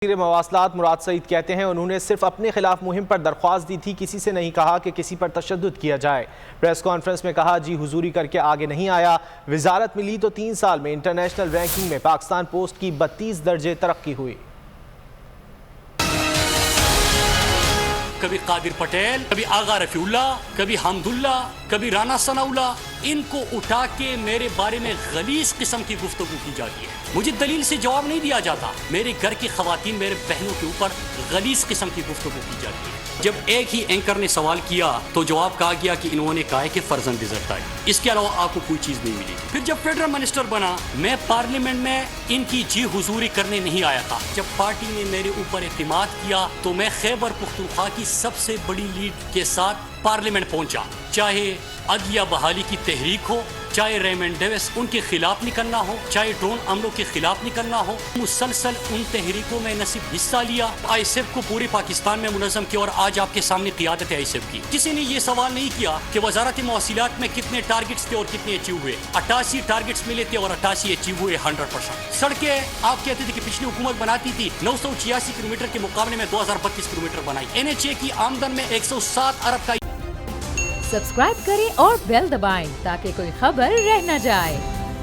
وزیر مواصلات مراد سعید کہتے ہیں انہوں نے صرف اپنے خلاف مہم پر درخواست دی تھی، کسی سے نہیں کہا کہ کسی پر تشدد کیا جائے۔ پریس کانفرنس میں کہا جی حضوری کر کے آگے نہیں آیا۔ وزارت ملی تو 3 سال میں انٹرنیشنل رینکنگ میں پاکستان پوسٹ کی 32 درجے ترقی ہوئی۔ کبھی قادر پٹیل، کبھی آغا رفیع اللہ، کبھی حمد اللہ، کبھی رانا ثناء اللہ، ان کو اٹھا کے میرے بارے میں غلیظ قسم کی گفتگو کی جاتی ہے۔ مجھے دلیل سے جواب نہیں دیا جاتا۔ میرے گھر کی خواتین میرے بہنوں کے اوپر غلیظ قسم کی گفتگو کی جاتی ہے۔ جب ایک ہی اینکر نے سوال کیا تو جواب کہا گیا کہ انہوں نے کہا ہے کہ فرزند ڈیزرٹ آئی، اس کے علاوہ آپ کو کوئی چیز نہیں ملی۔ پھر جب فیڈرل منسٹر بنا، میں پارلیمنٹ میں ان کی جی حضوری کرنے نہیں آیا تھا۔ جب پارٹی نے میرے اوپر اعتماد کیا تو میں خیبر پختونخوا کی سب سے بڑی لیڈ کے ساتھ پارلیمنٹ پہنچا، چاہے عدلیہ بحالی کی تحریک ہو، چاہے ریمنڈ ڈیوس ان کے خلاف نکلنا ہو، چاہے ڈرون عملوں کے خلاف نکلنا ہو۔ مسلسل ان تحریکوں میں نہ صرف حصہ لیا، آئی ایس ایف کو پورے پاکستان میں منظم کیا اور آج آپ کے سامنے قیادت ہے آئی ایس ایف کی۔ کسی نے یہ سوال نہیں کیا کہ وزارت مواصلات میں کتنے ٹارگٹس تھے اور کتنے اچیو ہوئے۔ 88 ٹارگٹس ملے تھے اور 88 اچیو ہوئے 100%۔ سڑکیں آپ کہتے تھے کہ پچھلی حکومت بناتی تھی 986 کلومیٹر کے مقابلے میں 2032 کلومیٹر بنائی۔ NHA کی آمدن میں 107 ارب کا۔ سبسکرائب کریں اور بیل دبائیں تاکہ کوئی خبر رہ نہ جائے۔